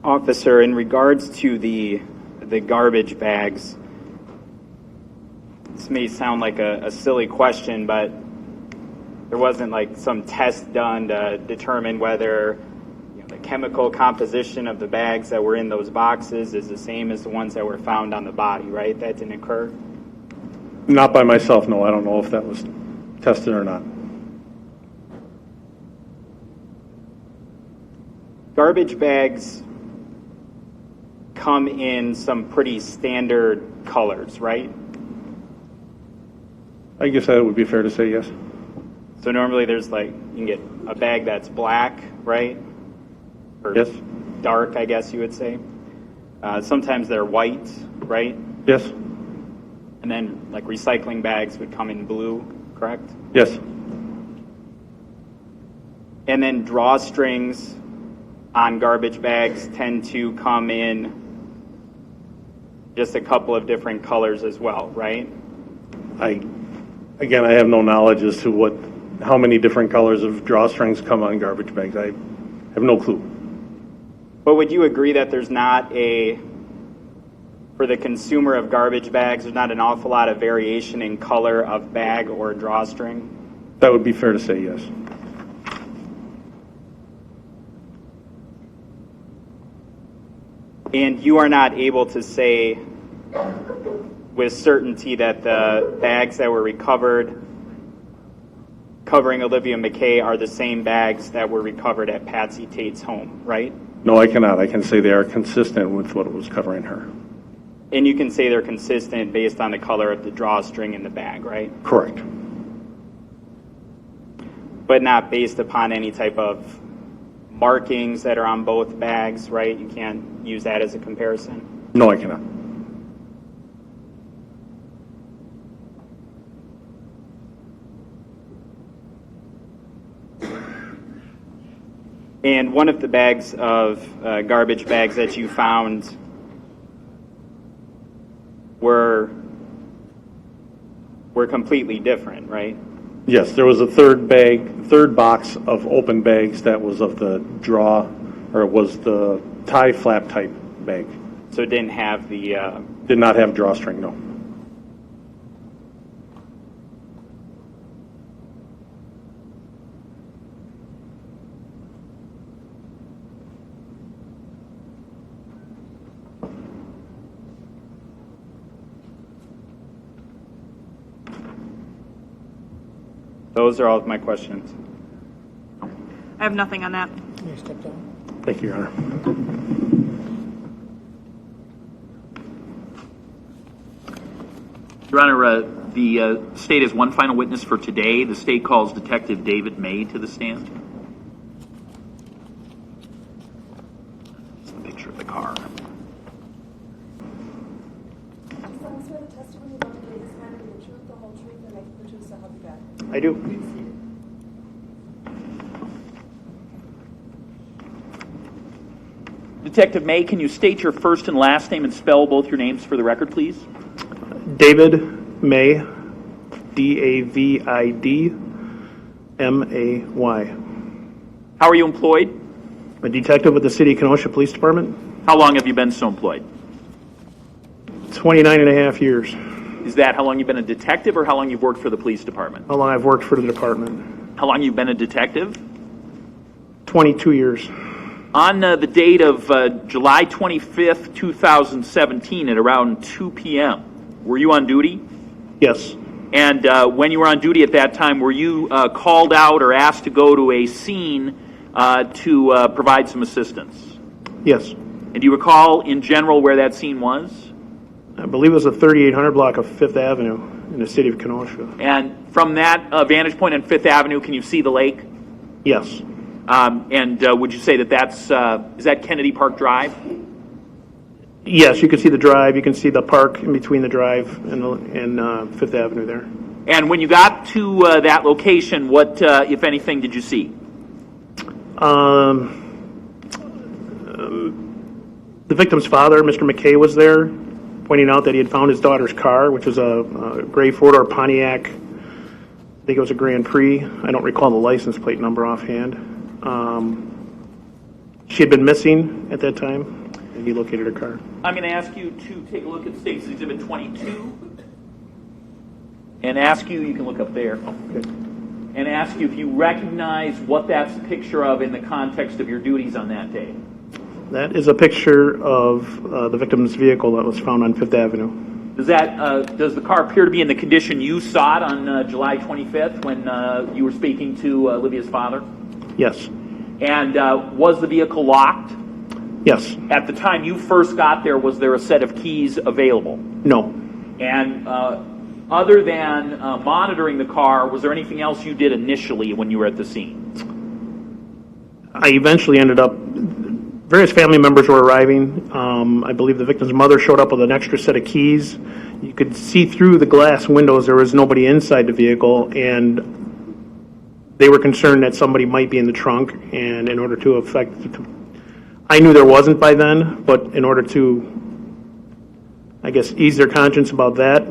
Officer, in regards to the garbage bags, this may sound like a silly question, but there wasn't like some test done to determine whether the chemical composition of the bags that were in those boxes is the same as the ones that were found on the body, right? That didn't occur? Not by myself, no. I don't know if that was tested or not. Garbage bags come in some pretty standard colors, right? I guess that would be fair to say, yes. So normally there's like, you can get a bag that's black, right? Or Yes. dark, I guess you would say. Sometimes they're white, right? Yes. And then like recycling bags would come in blue, correct? Yes. And then drawstrings on garbage bags tend to come in just a couple of different colors as well, right? I have no knowledge as to how many different colors of drawstrings come on garbage bags. I have no clue. But would you agree that there's not for the consumer of garbage bags, there's not an awful lot of variation in color of bag or drawstring? That would be fair to say, yes. And you are not able to say with certainty that the bags that were recovered covering Olivia Mckay are the same bags that were recovered at Patsy Tate's home, right? No, I cannot. I can say they are consistent with what was covering her. And you can say they're consistent based on the color of the drawstring in the bag, right? Correct. But not based upon any type of markings that are on both bags, right? You can't use that as a comparison? No, I cannot. And one of the bags of garbage bags that you found were completely different, right? Yes, there was a third box of open bags that was of the was the tie flap type bag. So it didn't have the... Did not have drawstring, no. Those are all of my questions. I have nothing on that. May I step down? Thank you, Your Honor. Your Honor, the state has one final witness for today. The state calls Detective David May to the stand. It's the picture of the car. Do you swear the testimony about to give this matter be the truth, the whole truth, and nothing but the truth, so help you God? I do. Please seated. Detective May, can you state your first and last name and spell both your names for the record, please? David May, D-A-V-I-D-M-A-Y. How are you employed? I'm a detective with the City of Kenosha Police Department. How long have you been so employed? 29 and a half years. Is that how long you've been a detective or how long you've worked for the police department? How long I've worked for the department. How long you've been a detective? 22 years. On the date of July 25th, 2017 at around 2 p.m., were you on duty? Yes. And when you were on duty at that time, were you called out or asked to go to a scene to provide some assistance? Yes. And do you recall in general where that scene was? I believe it was the 3800 block of 5th Avenue in the City of Kenosha. And from that vantage point on 5th Avenue, can you see the lake? Yes. And would you say that is that Kennedy Park Drive? Yes, you can see the drive. You can see the park in between the drive and 5th Avenue there. And when you got to that location, what, if anything, did you see? The victim's father, Mr. Mckay, was there, pointing out that he had found his daughter's car, which was a gray four-door Pontiac. I think it was a Grand Prix. I don't recall the license plate number offhand. She had been missing at that time, and he located her car. I'm going to ask you to take a look at State's Exhibit 22 and ask you can look up there, and ask you if you recognize what that's a picture of in the context of your duties on that day. That is a picture of the victim's vehicle that was found on Fifth Avenue. Does the car appear to be in the condition you saw it on July 25th when you were speaking to Olivia's father? Yes. And was the vehicle locked? Yes. At the time you first got there, was there a set of keys available? No. And other than monitoring the car, was there anything else you did initially when you were at the scene? I eventually ended up, various family members were arriving. I believe the victim's mother showed up with an extra set of keys. You could see through the glass windows there was nobody inside the vehicle, and they were concerned that somebody might be in the trunk, and in order to I knew there wasn't by then, but in order to, I guess, ease their conscience about that,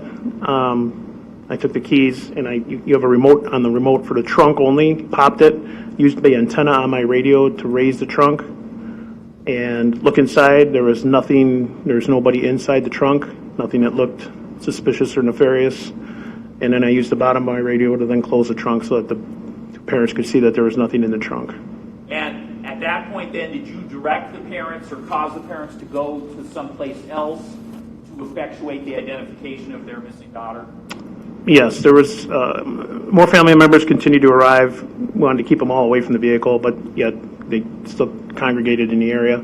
I took the keys, and you have a remote on the remote for the trunk only, popped it, used the antenna on my radio to raise the trunk, and look inside. There was nothing, there was nobody inside the trunk, nothing that looked suspicious or nefarious, and then I used the bottom of my radio to then close the trunk so that the parents could see that there was nothing in the trunk. And at that point then, did you direct the parents or cause the parents to go to someplace else to effectuate the identification of their missing daughter? Yes, there was more family members continued to arrive. We wanted to keep them all away from the vehicle, but yet they still congregated in the area.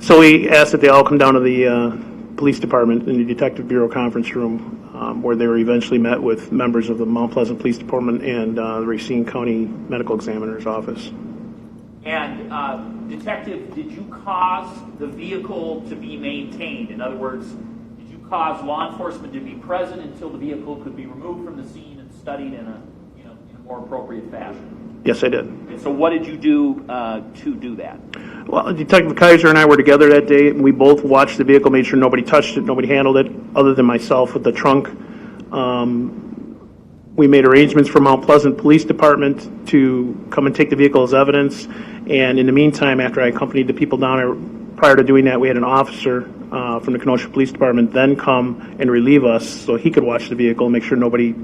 So we asked that they all come down to the police department in the Detective Bureau conference room, where they were eventually met with members of the Mount Pleasant Police Department and the Racine County Medical Examiner's Office. And Detective, did you cause the vehicle to be maintained? In other words, did you cause law enforcement to be present until the vehicle could be removed from the scene and studied in a more appropriate fashion? Yes, I did. And so what did you do to do that? Well, Detective Kaiser and I were together that day, and we both watched the vehicle, made sure nobody touched it, nobody handled it, other than myself with the trunk. We made arrangements for Mount Pleasant Police Department to come and take the vehicle as evidence, and in the meantime, after I accompanied the people down there, prior to doing that, we had an officer from the Kenosha Police Department then come and relieve us so he could watch the vehicle and make sure nobody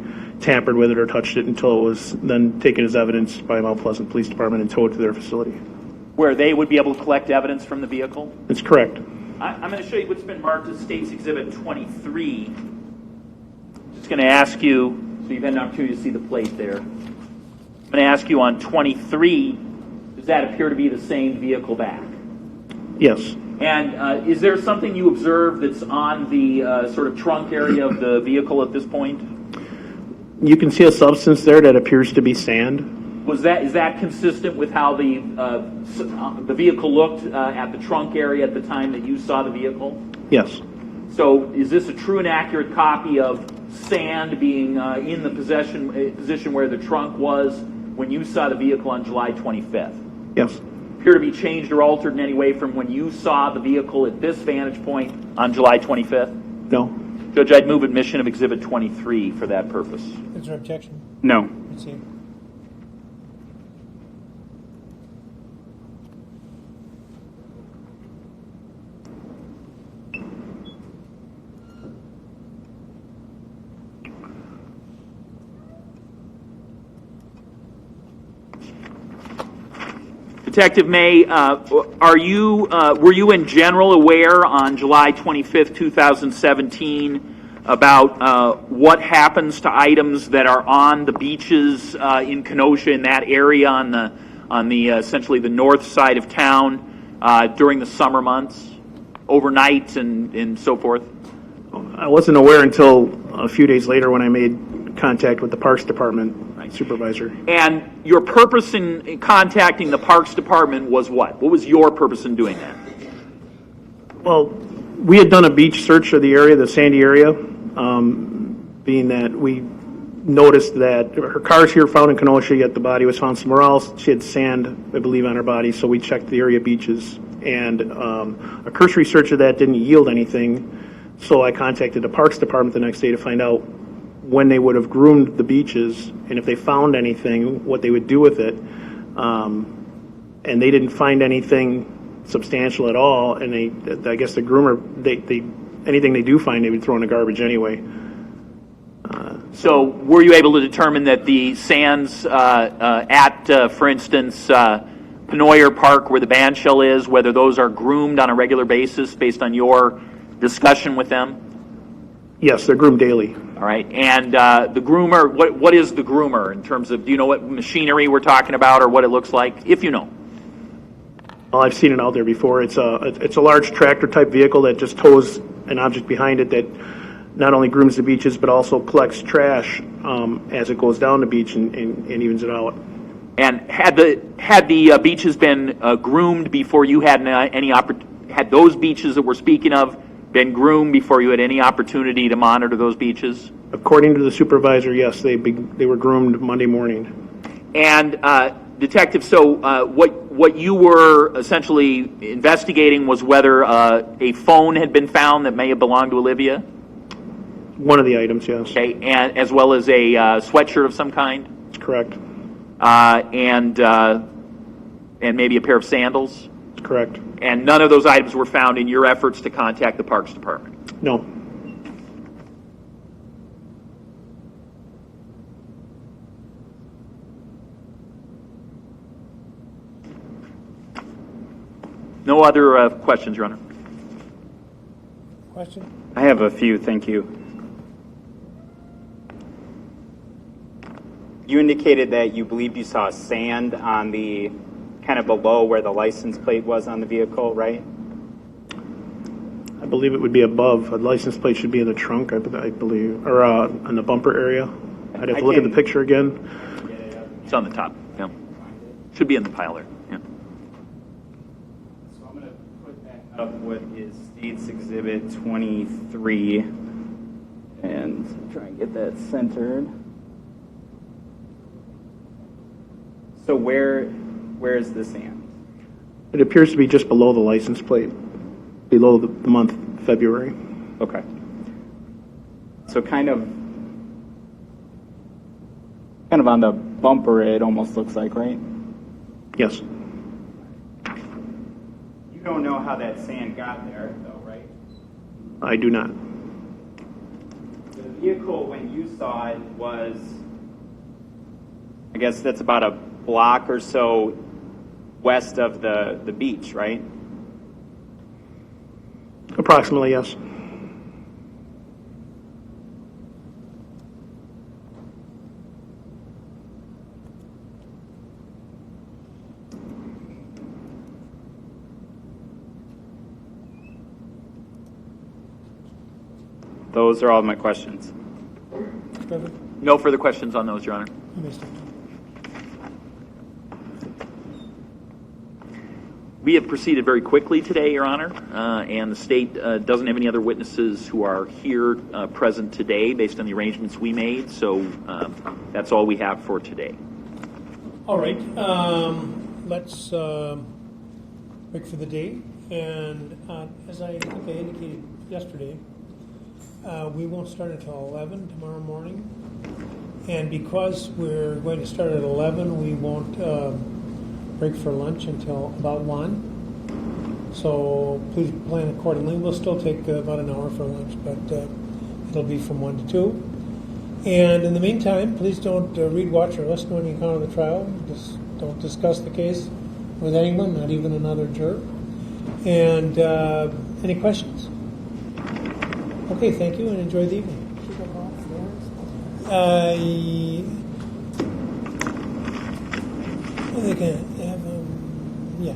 tampered with it or touched it until it was then taken as evidence by Mount Pleasant Police Department and towed to their facility. Where they would be able to collect evidence from the vehicle? That's correct. I'm going to show you what's been marked as State's Exhibit 23. Just going to ask you, so you've had an opportunity to see the plate there. I'm going to ask you on 23, does that appear to be the same vehicle back? Yes. And is there something you observed that's on the sort of trunk area of the vehicle at this point? You can see a substance there that appears to be sand. Is that consistent with how the vehicle looked at the trunk area at the time that you saw the vehicle? Yes. So is this a true and accurate copy of sand being in the position where the trunk was when you saw the vehicle on July 25th? Yes. Appear to be changed or altered in any way from when you saw the vehicle at this vantage point on July 25th? No. Judge, I'd move admission of Exhibit 23 for that purpose. Is there objection? No. Let's see. Detective May, were you in general aware on July 25th, 2017 about what happens to items that are on the beaches in Kenosha in that area on the essentially the north side of town during the summer months, overnight and so forth? I wasn't aware until a few days later when I made contact with the Parks Department supervisor. And your purpose in contacting the Parks Department was what? What was your purpose in doing that? Well, we had done a beach search of the area, the sandy area, being that we noticed that her car's here found in Kenosha, yet the body was found somewhere else. She had sand, I believe, on her body, so we checked the area beaches. And a cursory search of that didn't yield anything, so I contacted the Parks Department the next day to find out when they would have groomed the beaches, and if they found anything, what they would do with it. And they didn't find anything substantial at all, and I guess the groomer, anything they do find, they would throw in the garbage anyway. So were you able to determine that the sands at, for instance, Penoyer Park, where the band shell is, whether those are groomed on a regular basis based on your discussion with them? Yes, they're groomed daily. All right. And the groomer, what is the groomer in terms of, do you know what machinery we're talking about or what it looks like, if you know? Well, I've seen it out there before. It's a large tractor-type vehicle that just tows an object behind it that not only grooms the beaches but also collects trash as it goes down the beach and evens it out. And had the beaches been groomed before you had had those beaches that we're speaking of been groomed before you had any opportunity to monitor those beaches? According to the supervisor, yes, they were groomed Monday morning. And Detective, so what you were essentially investigating was whether a phone had been found that may have belonged to Olivia? One of the items, yes. Okay, and as well as a sweatshirt of some kind? That's correct. And maybe a pair of sandals? That's correct. And none of those items were found in your efforts to contact the Parks Department? No. No other questions, Your Honor? Question? I have a few, thank you. You indicated that you believed you saw sand on the, kind of below where the license plate was on the vehicle, right? I believe it would be above. A license plate should be in the trunk, I believe, or on the bumper area. I'd have to look at the picture again. It's on the top, yeah. Should be in the pile there, yeah. So I'm going to put back up what is State's Exhibit 23 and try and get that centered. So where is the sand? It appears to be just below the license plate, below the month February. Okay. So kind of on the bumper, it almost looks like, right? Yes. You don't know how that sand got there, though, right? I do not. The vehicle, when you saw it, was, I guess that's about a block or so west of the beach, right? Approximately, yes. Those are all my questions. No further questions on those, Your Honor. You may start. We have proceeded very quickly today, Your Honor, and the state doesn't have any other witnesses who are here present today based on the arrangements we made, so that's all we have for today. All right, let's break for the day. And as I think I indicated yesterday, we won't start until 11 tomorrow morning. And because we're going to start at 11, we won't break for lunch until about 1. So please plan accordingly. We'll still take about an hour for lunch, but it'll be from 1 to 2. And in the meantime, please don't read, watch, or listen when you come to the trial. Just don't discuss the case with anyone, not even another juror. And any questions? Okay, thank you, and enjoy the evening. They can have, yeah.